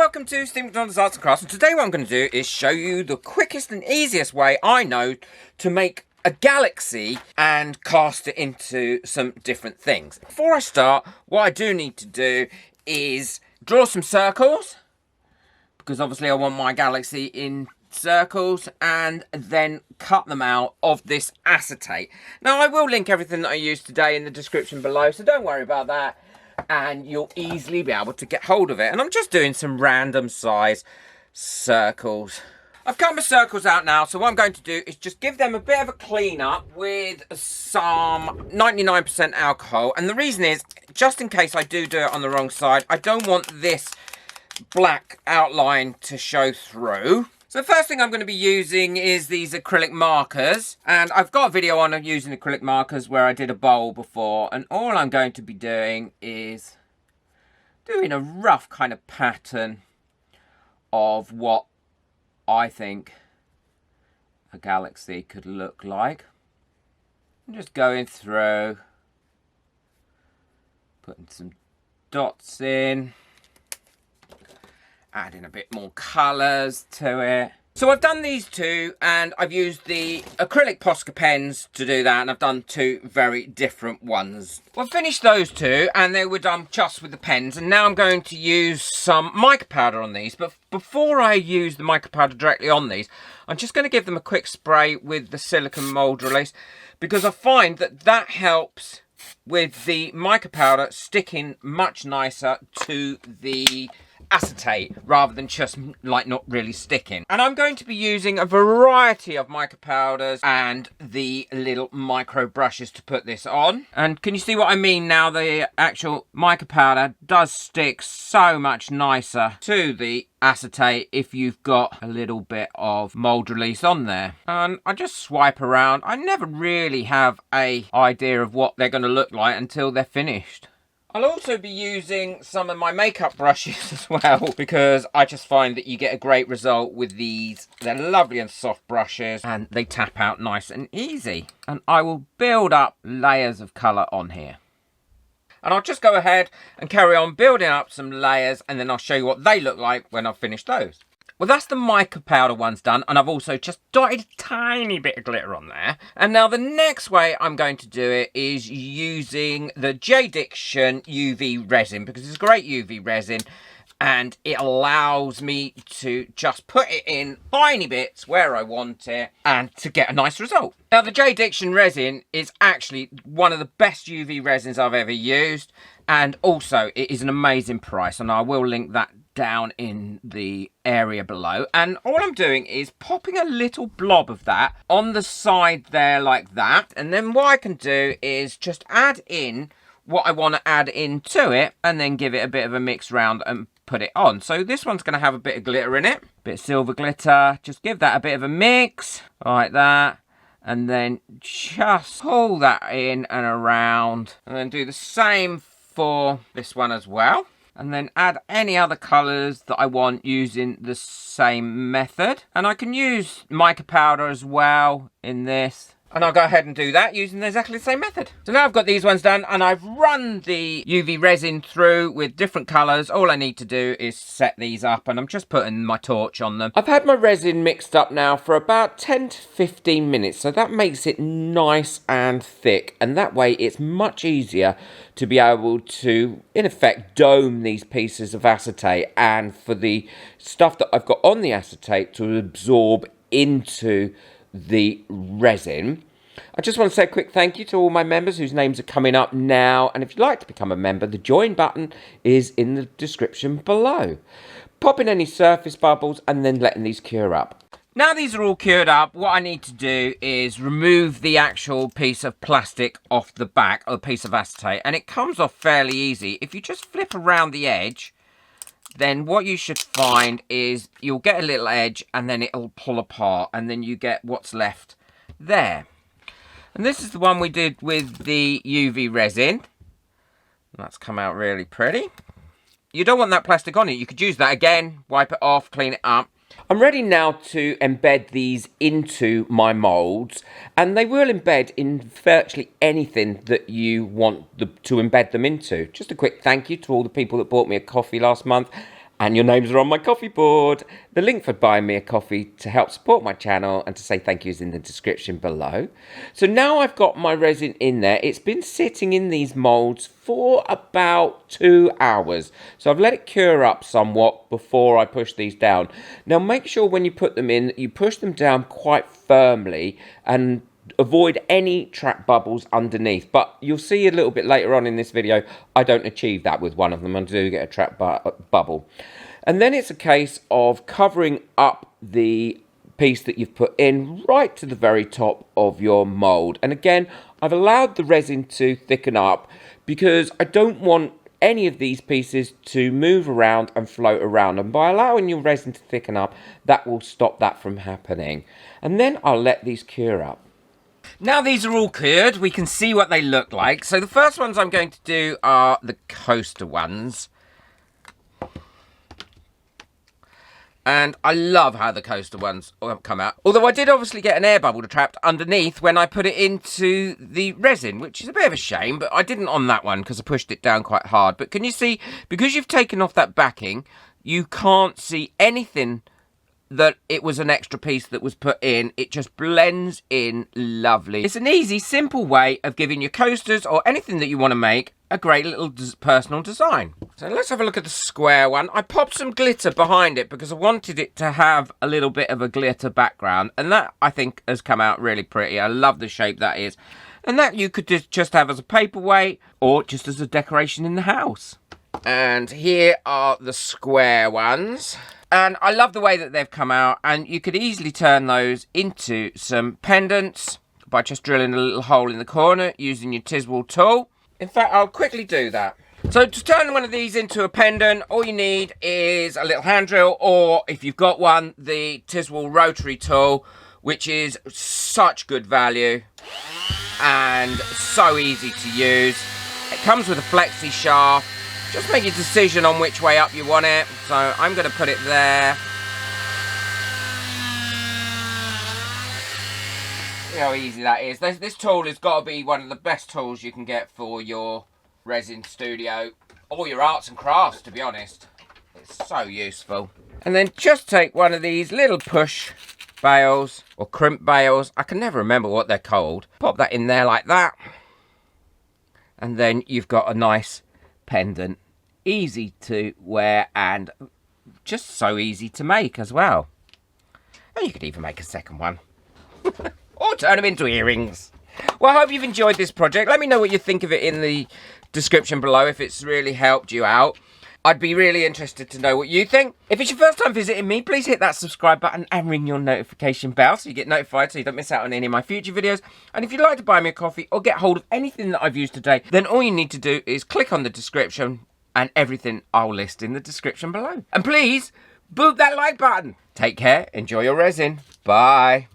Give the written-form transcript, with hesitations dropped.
welcome to Steve McDonald's Arts and Crafts, and today what I'm going to do is show you the quickest and easiest way I know to make a galaxy and cast it into some different things. Before I start, what I do need to do is draw some circles, because obviously I want my galaxy in circles, and then cut them out of this acetate. Now I will link everything that I used today in the description below, so don't worry about that, and you'll easily be able to get hold of it. And I'm just doing some random size circles. I've cut my circles out now, so what I'm going to do is just give them a bit of a clean up with some 99% alcohol. And the reason is, just in case I do it on the wrong side, I don't want this black outline to show through. So the first thing I'm going to be using is these acrylic markers, and I've got a video on using acrylic markers where I did a bowl before, and all I'm going to be doing is doing a rough kind of pattern of what I think a galaxy could look like. I'm just going through, putting some dots in, adding a bit more colours to it. So I've done these two, and I've used the acrylic Posca pens to do that, and I've done two very different ones. Well, I've finished those two, and they were done just with the pens, and now I'm going to use some mica powder on these. But before I use the mica powder directly on these, I'm just going to give them a quick spray with the silicone mould release, because I find that that helps with the mica powder sticking much nicer to the acetate rather than just like not really sticking. And I'm going to be using a variety of mica powders and the little micro brushes to put this on. And can you see what I mean now? The actual mica powder does stick so much nicer to the acetate if you've got a little bit of mold release on there. And I just swipe around. I never really have a idea of what they're going to look like until they're finished. I'll also be using some of my makeup brushes as well, because I just find that you get a great result with these. They're lovely and soft brushes, and they tap out nice and easy. And I will build up layers of colour on here. And I'll just go ahead and carry on building up some layers, and then I'll show you what they look like when I've finished those. Well, that's the mica powder ones done, and I've also just dotted a tiny bit of glitter on there. And now the next way I'm going to do it is using the J-Diction UV resin, because it's a great UV resin, and it allows me to just put it in tiny bits where I want it and to get a nice result. Now, the J-Diction resin is actually one of the best UV resins I've ever used, and also it is an amazing price, and I will link that down in the area below. And all I'm doing is popping a little blob of that on the side there like that, and then what I can do is just add in what I want to add into it, and then give it a bit of a mix round and put it on. So this one's going to have a bit of glitter in it, bit of silver glitter. Just give that a bit of a mix like that, and then just pull that in and around, and then do the same for this one as well. And then add any other colours that I want using the same method. And I can use mica powder as well in this. And I'll go ahead and do that using exactly the same method. So now I've got these ones done, and I've run the UV resin through with different colours. All I need to do is set these up, and I'm just putting my torch on them. I've had my resin mixed up now for about 10 to 15 minutes, so that makes it nice and thick, and that way it's much easier to be able to, in effect, dome these pieces of acetate, and for the stuff that I've got on the acetate to absorb into the resin. I just want to say a quick thank you to all my members whose names are coming up now, and if you'd like to become a member, the join button is in the description below. Pop in any surface bubbles and then letting these cure up. Now these are all cured up, what I need to do is remove the actual piece of plastic off the back, or piece of acetate, and it comes off fairly easy. If you just flip around the edge, then what you should find is you'll get a little edge, and then it'll pull apart, and then you get what's left there. And this is the one we did with the UV resin. That's come out really pretty. You don't want that plastic on it. You could use that again, wipe it off, clean it up. I'm ready now to embed these into my moulds, and they will embed in virtually anything that you want to embed them into. Just a quick thank you to all the people that bought me a coffee last month, And your names are on my coffee board. The link for buying me a coffee to help support my channel and to say thank you is in the description below. So now I've got my resin in there. It's been sitting in these moulds for about 2 hours. So I've let it cure up somewhat before I push these down. Now make sure when you put them in, you push them down quite firmly and avoid any trap bubbles underneath. But you'll see a little bit later on in this video, I don't achieve that with one of them. I do get a trap bubble. And then it's a case of covering up the piece that you've put in right to the very top of your mould. And again, I've allowed the resin to thicken up because I don't want any of these pieces to move around and float around. And by allowing your resin to thicken up, that will stop that from happening. And then I'll let these cure up. Now these are all cured, we can see what they look like. So the first ones I'm going to do are the coaster ones. And I love how the coaster ones come out. Although I did obviously get an air bubble trapped underneath when I put it into the resin, which is a bit of a shame, but I didn't on that one because I pushed it down quite hard. But can you see, because you've taken off that backing, you can't see anything that it was an extra piece that was put in. It just blends in lovely. It's an easy, simple way of giving your coasters or anything that you want to make a great little personal design. So let's have a look at the square one. I popped some glitter behind it because I wanted it to have a little bit of a glitter background, and that I think has come out really pretty. I love the shape that is. And that you could just have as a paperweight or just as a decoration in the house. And here are the square ones. And I love the way that they've come out, and you could easily turn those into some pendants by just drilling a little hole in the corner using your Tiswell tool. In fact, I'll quickly do that. So to turn one of these into a pendant, all you need is a little hand drill, or if you've got one, the Tiswell rotary tool, which is such good value and so easy to use. It comes with a flexi shaft. Just make your decision on which way up you want it. So I'm going to put it there. See how easy that is. This tool has got to be one of the best tools you can get for your resin studio or your arts and crafts, to be honest. It's so useful. And then just take one of these little push bales or crimp bales. I can never remember what they're called. Pop that in there like that. And then you've got a nice pendant. Easy to wear and just so easy to make as well. And you could even make a second one. Or turn them into earrings. Well, I hope you've enjoyed this project. Let me know what you think of it in the description below if it's really helped you out. I'd be really interested to know what you think. If it's your first time visiting me, please hit that subscribe button and ring your notification bell so you get notified so you don't miss out on any of my future videos. And if you'd like to buy me a coffee or get hold of anything that I've used today, then all you need to do is click on the description and everything I'll list in the description below. And please, boop that like button. Take care, enjoy your resin. Bye.